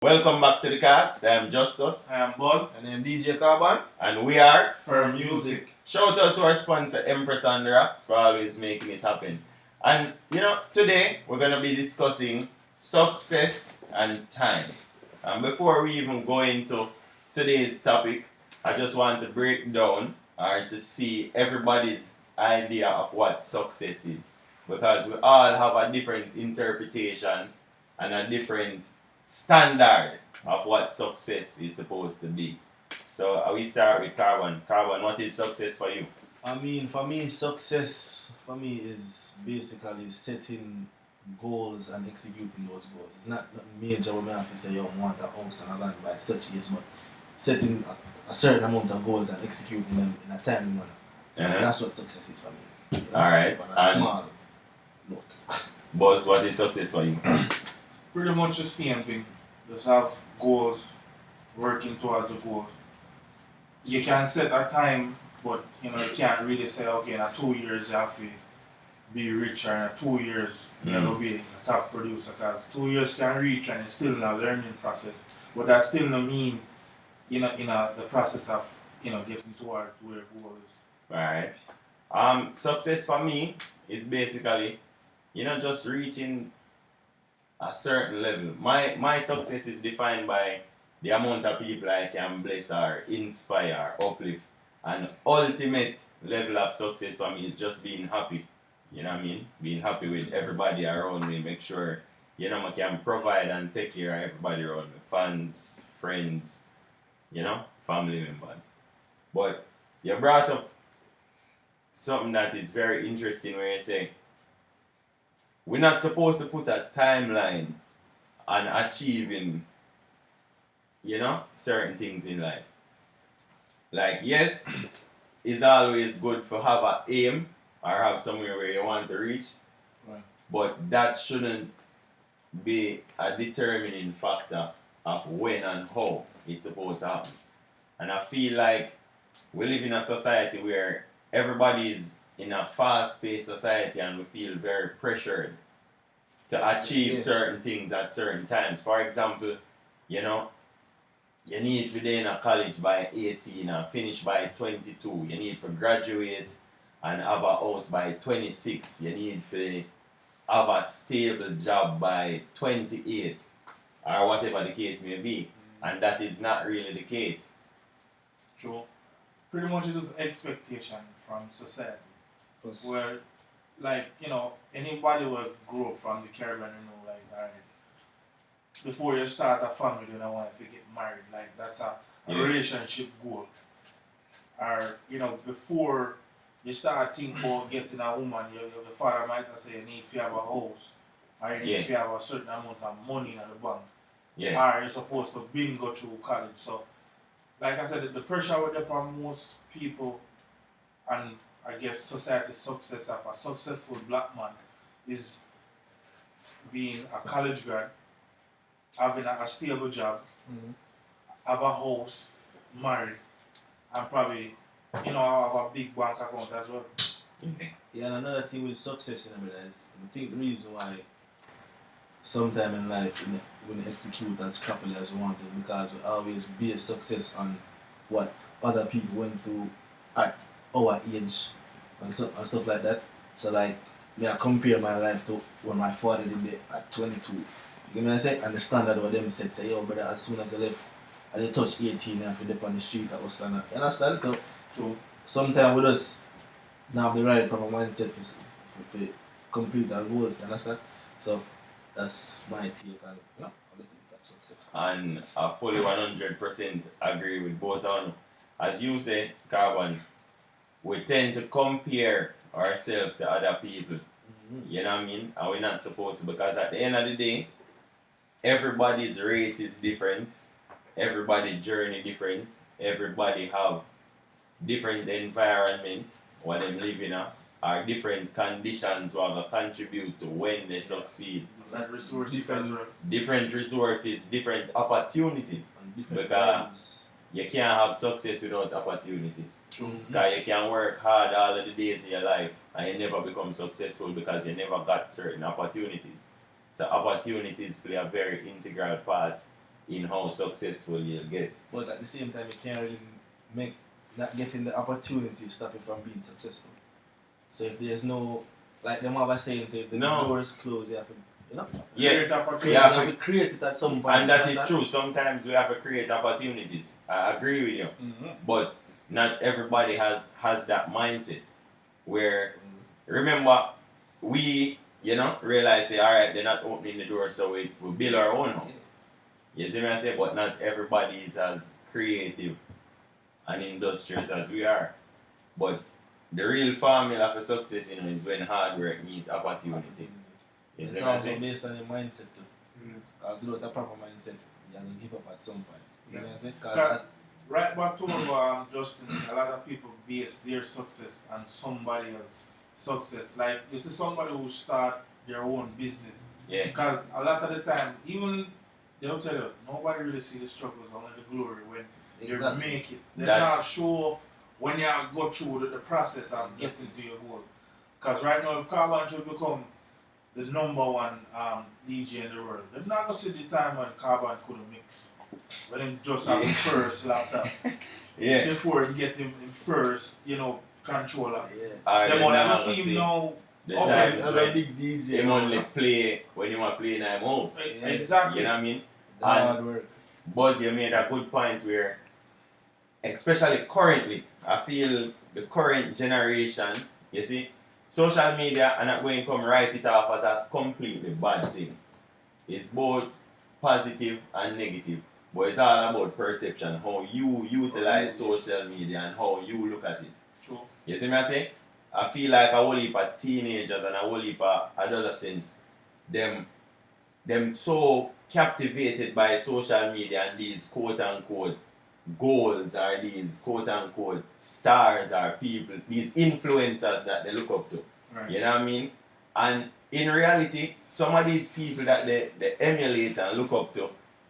Welcome back to the cast. I'm Justus. I am Buzz. And I'm DJ Carbon. And we are For music. Shout out to our sponsor, Empress on the Rocks, for always making it happen. And today we're going to be discussing success and time. And before we even go into today's topic, I just want to break down or to see everybody's idea of what success is. Because we all have a different interpretation and a different standard of what success is supposed to be. So we start with Carbon. Carbon, what is success for you? For me, success is basically setting goals and executing those goals. It's not major when I have to say, I want a house and a land by such age, but setting a certain amount of goals and executing them in a timely manner. Uh-huh. That's what success is for me. Alright. On a small note. Buzz, what is success for you? Pretty much the same thing. Just have goals, working towards the goals. You can set a time, but you can't really say, okay, in 2 years you have to be rich, or in 2 years you have to be a top producer, because 2 years can reach and it's still in a learning process. But that still don't mean in the process of getting towards where the goal is. Alright. Success for me is basically, just reaching a certain level. My success is defined by the amount of people I can bless or inspire or uplift. And ultimate level of success for me is just being happy. You know what I mean? Being happy with everybody around me. Make sure, I can provide and take care of everybody around me. Fans, friends, family members. But you brought up something that is very interesting where you say, we're not supposed to put a timeline on achieving, certain things in life. Like, yes, it's always good to have an aim or have somewhere where you want to reach, right. But that shouldn't be a determining factor of when and how it's supposed to happen. And I feel like we live in a society where everybody is in a fast-paced society and we feel very pressured to achieve certain things at certain times. For example, you need to be in a college by 18 and finish by 22. You need to graduate and have a house by 26. You need to have a stable job by 28 or whatever the case may be. And that is not really the case. True. Pretty much it is expectation from society. Plus, Where, anybody will grow up from the Caribbean, alright, before you start a family, you don't want to get married. Like, that's a relationship goal. Or, before you start thinking about getting a woman, your father might say you need to have a house, or you need to have a certain amount of money in the bank. Yeah. Or you're supposed to go through college. So, like I said, the pressure with upon most people, and I guess society's success of a successful black man is being a college grad, having a stable job, have a house, married, and probably, have a big bank account as well. Yeah, and another thing with success is I think the reason why sometime in life when you execute as properly as you want it, because we always base success on what other people went through at our age and stuff like that. So I compare my life to when my father did it at 22. You know what I say? And the standard of them said, say, yo brother, as soon as I left, I did touch 18 and I dip on the street, that was standard. You understand? So sometimes we just not have the right proper mindset for complete our goals, you understand? So that's my take on success. And I fully 100% agree with both of them. As you say, Carbon, we tend to compare ourselves to other people. You know what I mean? And we're not supposed to, because at the end of the day, everybody's race is different, everybody's journey different, everybody have different environments what them live in or different conditions what will contribute to when they succeed. Different resources, different opportunities. Because you can't have success without opportunities. Because you can work hard all of the days of your life and you never become successful because you never got certain opportunities. So opportunities play a very integral part in how successful you'll get. But at the same time, you can't really make not getting the opportunity stop you from being successful. So if there's no, like them have a saying, say if the No. door is closed, you have to, you know, Yeah, Create opportunity. you Yeah, have to create it at some point. and that is Understand? true. Sometimes we have to create opportunities. I agree with you. Mm-hmm. But not everybody has that mindset where remember we realize say alright they're not opening the door so we build our own house. You see what I say? But not everybody is as creative and industrious as we are. But the real formula for success is when hard work meets opportunity. You It's see what I also say? based on your mindset too. Mm. Because without a proper mindset, you're going to give up at some point. You know what I'm saying? Ca- Because Right back to Justin, a lot of people base their success on somebody else's success. Like, you see somebody who start their own business. Yeah. Because a lot of the time, even they'll tell you, nobody really see the struggles, only the glory when you make it. They're That's- not sure when you go through the process of getting to your goal. Because right now, if Carbon should become the number one DJ in the world, they're not going to see the time when Carbon couldn't mix. When him just have his first laptop. Yeah. Before him get him first, controller. yeah. Them all never see him now. The Okay, times As a when big DJ. him only play when you want to play in his house. Yeah. Exactly. You know what I mean? The hard work. Buzz, you made a good point where, especially currently, I feel the current generation, you see, social media are not going to come write it off as a completely bad thing. It's both positive and negative, but it's all about perception, how you utilize social media and how you look at it. True. You see me I say? I feel like a whole heap of teenagers and a whole heap of adolescents, them so captivated by social media and these quote unquote goals or these quote unquote stars or people, these influencers that they look up to. Right. You know what I mean? And in reality, some of these people that they emulate and look up to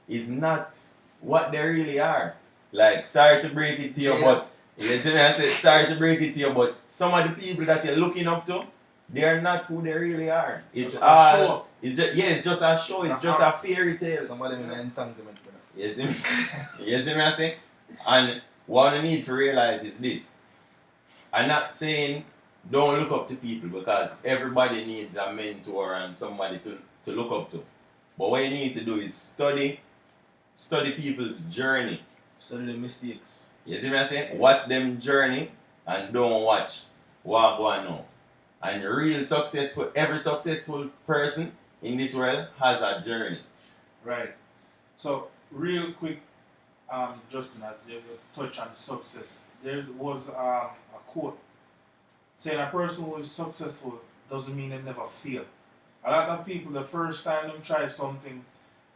is not what they really are. Like, sorry to break it to you, but you see me I say, sorry to break it to you, but some of the people that you're looking up to, they are not who they really are. It's Just a all show. it's just a show, it's just a fairy tale. Somebody in an entanglement, brother. You see me? You see me I say? And what I need to realize is this. I'm not saying don't look up to people because everybody needs a mentor and somebody to look up to. But what you need to do is study people's journey. Study the mistakes. You see what I'm saying? Watch them journey and don't watch what go on now. And every successful person in this world has a journey. Right. So, real quick, Justin, as you touch on success, there was a quote saying a person who is successful doesn't mean they never fail. A lot of people, the first time them try something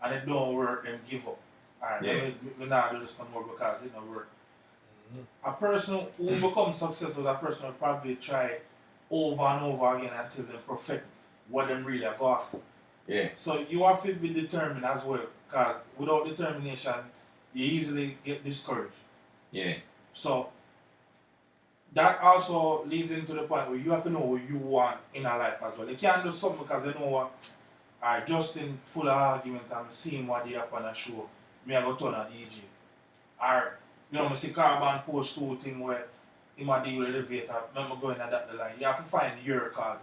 and it don't work, them give up. Alright, Yeah. we not do this no more because it don't work. A person who becomes successful, that person will probably try over and over again until they perfect what them really go after. Yeah. So you have to be determined as well, because without determination, you easily get discouraged. Yeah. So that also leads into the point where you have to know what you want in a life as well. You can't do something because you know what, alright, Justin full of argument and seeing what they up on a show, me I go turn a DJ. Or, I see Carbon post two thing where he might deal with the elevator, remember going at that line. You have to find your call.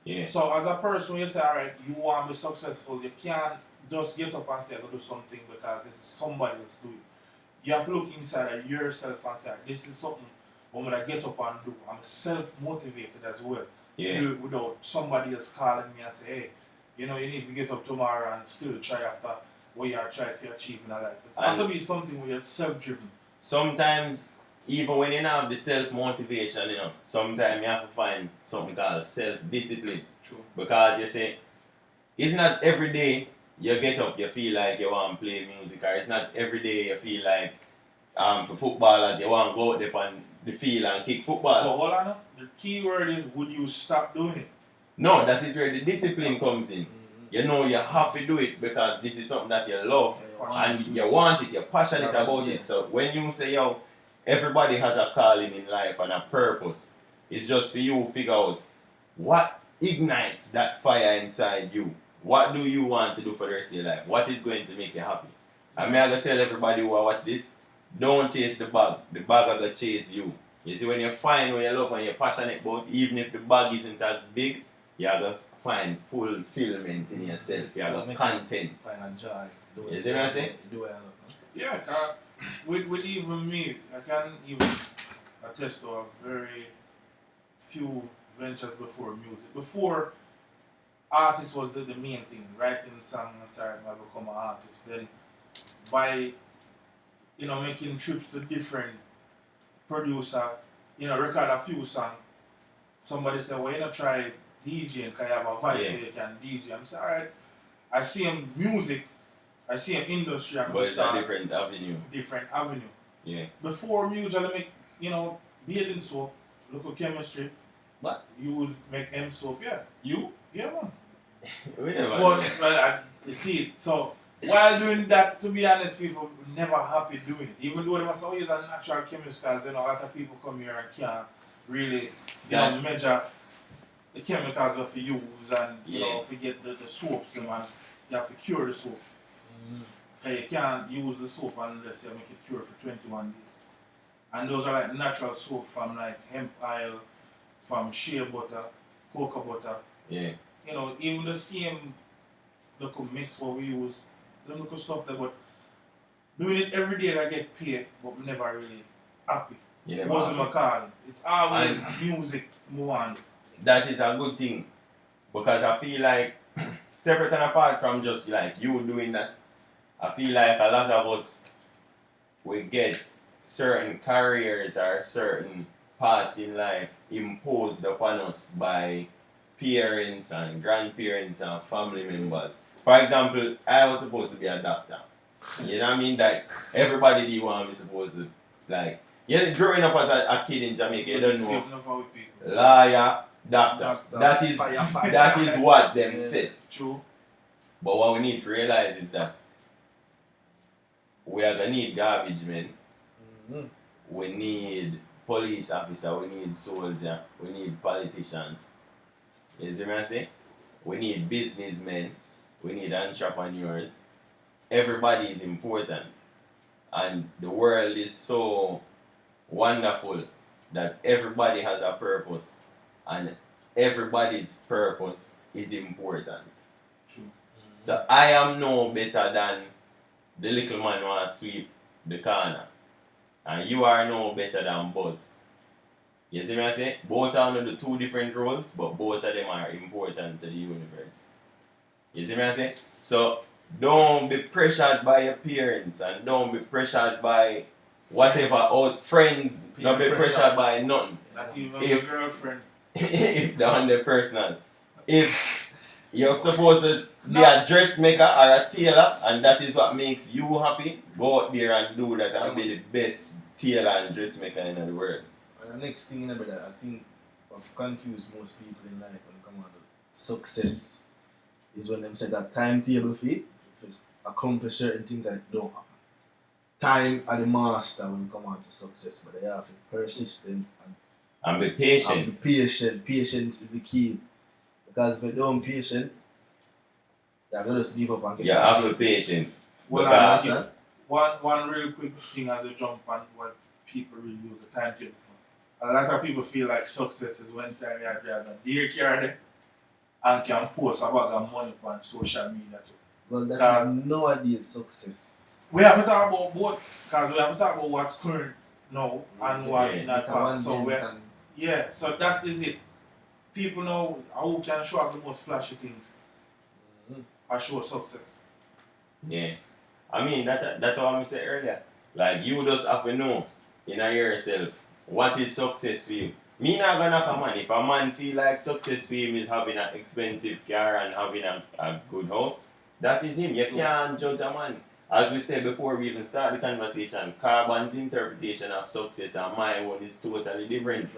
Yeah. So as a person, when you say, alright, you want to be successful, you can't just get up and say, I'm going to do something because this is somebody else doing it. You have to look inside of yourself and say, this is something I'm going to get up and do. I'm self-motivated as well. Yeah. Do it without somebody else calling me and say, hey, you need to get up tomorrow and still try after what you are trying to achieve in life. It has to be something where you're self-driven. Sometimes, even when you don't have the self-motivation, sometimes you have to find something called self-discipline. True. Because you say, it's not every day you get up, you feel like you want to play music, or it's not every day you feel like, for footballers, you want to go out there on the field and kick football. But hold on, the key word is, would you stop doing it? No, that is where the discipline comes in. You know you have to do it because this is something that you love and you want it, you're passionate about it. So when you say, yo, everybody has a calling in life and a purpose, it's just for you to figure out what ignites that fire inside you. What do you want to do for the rest of your life? What is going to make you happy? And me I gonna tell everybody who watch this, don't chase the bag are gonna chase you. You see, when you find what you love and you're passionate about, even if the bag isn't as big, you're gonna find fulfillment in yourself. You're gonna content. Find a joy. You see what I'm saying? Do it. Yeah, 'cause with even me, I can even attest to a very few ventures before music. Before, artist was the main thing, writing songs and starting to become an artist. Then by making trips to different producer, record a few songs. Somebody said, well, try DJing because you have a voice where you can DJ. I'm saying, alright, I see him music, I see him industry, I'm But it's a different avenue. Different avenue. Yeah. Before music, I make, bathing soap, local chemistry. What? You would make M soap, yeah. You? Yeah, man. We never But you see, so while doing that, to be honest, people were never happy doing it. Even though they must always a natural chemist, because a lot of people come here and can't really measure the chemicals that you use and if you get the soaps, you have to cure the soap. You can't use the soap unless you make it cure for 21 days. And those are like natural soap from like hemp oil, from shea butter, cocoa butter. Yeah. Even the same local mist what we use, the local stuff there, but doing it every day I get paid, but I'm never really happy. Yeah, Wasn't my calling. It's always music more on. That is a good thing. Because I feel like separate and apart from just like you doing that, I feel like a lot of us we get certain careers or certain parts in life imposed upon us by parents and grandparents and family members. For example, I was supposed to be a doctor. You know what I mean? Like everybody did want me supposed to growing up as a kid in Jamaica, you don't know lawyer, doctor. That is what them said. True. But what we need to realize is that we are gonna need garbage men. Mm-hmm. We need police officer, we need soldier, we need politician. You see what I say? We need businessmen, we need entrepreneurs. Everybody is important. And the world is so wonderful that everybody has a purpose. And everybody's purpose is important. True. So I am no better than the little man who wants to sweep the corner. And you are no better than Buzz. You see what I say? Both are under the two different roles, but both of them are important to the universe. You see what I say? So don't be pressured by your parents and don't be pressured by whatever friends. Don't be pressured by nothing. Not even your girlfriend. If they're on the personal. If you're supposed to be a dressmaker or a tailor and that is what makes you happy, go out there and do that and be the best tailor and dressmaker in the world. And the next thing, brother, I think what confuse most people in life when it comes to success is when them set a timetable for it, if accomplish certain things that don't happen. Time are the master when it comes to success, but they have to be persistent and be patient. And be patient. Patience is the key. Because if you don't be patient, you're going to just give up and get you have to be patient. Well, one real quick thing as a jump on what people really use the timetable for. A lot of people feel like success is when time you have a daycare there and can post a bag of money on social media too. Well, that is nowadays success. We have to talk about both, because we have to talk about what's current now and what in the past. So that is it. People know who can show up the most flashy things or show success. Yeah. I mean, that's what I said earlier. Like, you just have to know in yourself what is success for you. Me not gonna come on. If a man feel like success for him is having an expensive car and having a good house, that is him. You can't judge a man. As we said before we even start the conversation, Carbon's interpretation of success and my own is totally different.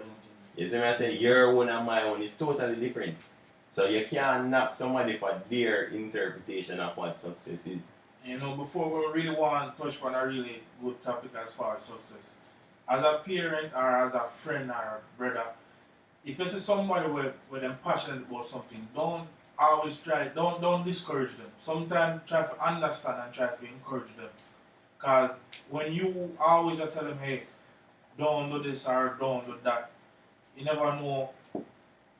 You see what I say? Your own and my own is totally different. So you can't knock somebody for their interpretation of what success is. Before we really want to touch on a really good topic as far as success, as a parent or as a friend or a brother, if you see somebody where they're passionate about something, don't always don't discourage them. Sometimes try to understand and try to encourage them Because when you always just tell them, hey, don't do this or don't do that, you never know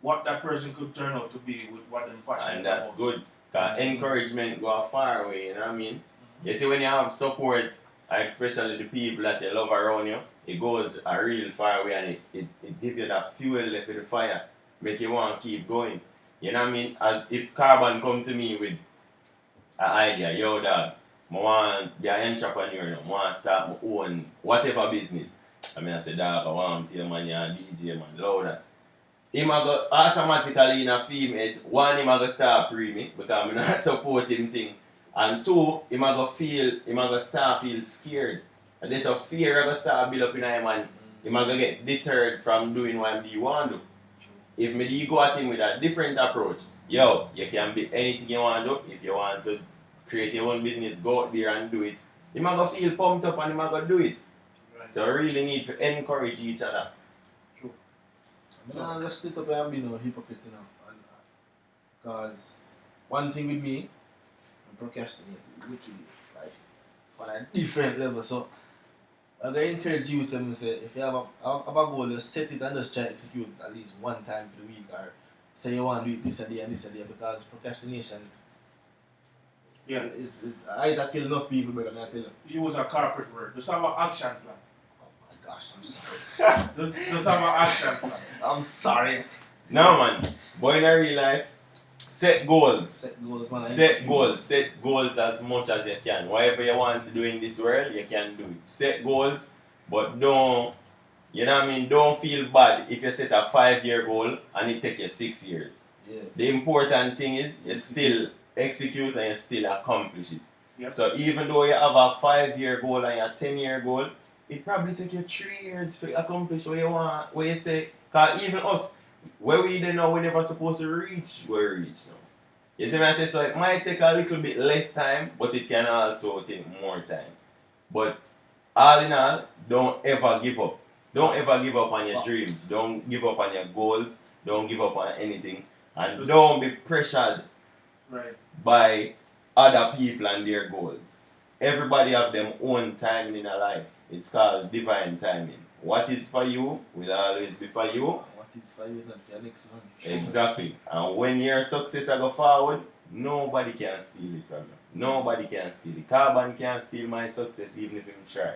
what that person could turn out to be with what they're passionate And that's about. good. Cause encouragement go far away, you know what I mean? You see when you have support, and especially the people that you love around you, it goes a real far away and it gives you that fuel left in the fire, make you want to keep going. You know what I mean? As if Carbon come to me with an idea, yo dog, I want to be an entrepreneur now, I want to start my own whatever business. I mean I say dog, I want to tell man you're a DJ man, love that. Him a go automatically in a film head, one him a go start pre me because I'm not support him thing. And two, him a go start feel scared. And there's a fear a go start build up in him and him a go get deterred from doing what he want to do. If me you go at him with a different approach, yo, you can be anything you want to do. If you want to create your own business, go out there and do it. Him a go feel pumped up and him a go do it. Right. So we really need to encourage each other. I'm not just sit up and be no hypocrite, you know. Because one thing with me, I'm procrastinating wickedly, like on a different level. So I'm gonna encourage you to say if you have a goal, just set it and just try to execute at least one time for the week, or say you want to do it this a day and this a day, because procrastination is either kill enough people, but I'm not telling you. Use a corporate word. Just have an action plan. Oh my gosh, I'm sorry. Just have an action plan. I'm sorry. No man, boy in a real life, set goals. Set goals, man. Set goals as much as you can. Whatever you want to do in this world, you can do it. Set goals, but don't, you know what I mean, don't feel bad if you set a 5-year goal and it take you 6 years. Yeah. The important thing is you still execute and you still accomplish it. Yep. So even though you have a 5-year goal and a 10-year goal, it probably take you 3 years to accomplish what you want, what you say. Because even us, where we didn't know we're never supposed to reach where we reach now. You see what I say? So it might take a little bit less time, but it can also take more time. But all in all, don't ever give up. Don't ever give up on your dreams. Don't give up on your goals. Don't give up on anything. And don't be pressured Right. by other people and their goals. Everybody have their own timing in their life. It's called divine timing. What is for you will always be for you. What is for you is not for your next one. Exactly. And when your success go forward, nobody can steal it from you. Nobody can steal it. Carbon can't steal my success even if him try.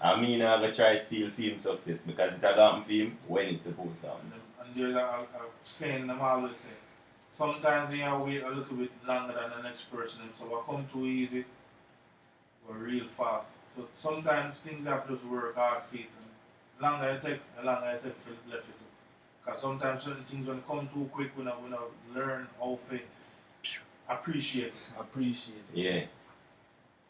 I mean I'm gonna try steal film success because it happen for him when it's supposed to happen. And there's a saying them always say, sometimes you have to wait a little bit longer than the next person, so what come too easy or real fast. So sometimes things have to just work hard for it. And longer it take, the longer it take for it left it. Because sometimes certain things when they come too quick, we don't learn how to appreciate. Appreciate it. Yeah.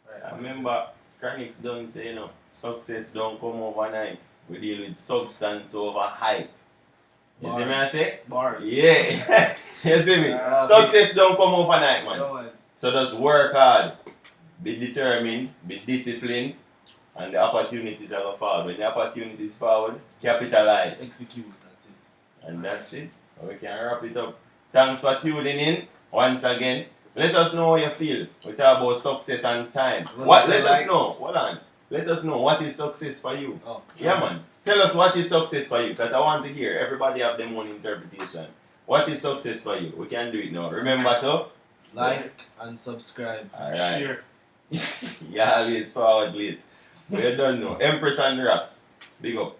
Right. I remember Chronix don't say, success don't come overnight. We deal with substance over hype. You see me I say? Bars. Yeah. You see me? Success don't come overnight, man. No, man. So just work hard, be determined, be disciplined, and the opportunities are going forward. When the opportunities forward, capitalize. Just execute, that's it. And that's it. We can wrap it up. Thanks for tuning in once again. Let us know how you feel. We talk about success and time. Let us know. Hold on. Let us know what is success for you. Oh, Yeah, man. Tell us what is success for you, because I want to hear. Everybody have their own interpretation. What is success for you? We can do it now. Remember to like and subscribe. Alright. Share. Yeah, always forward late. We're done now. Empress and the Rocks. Big up.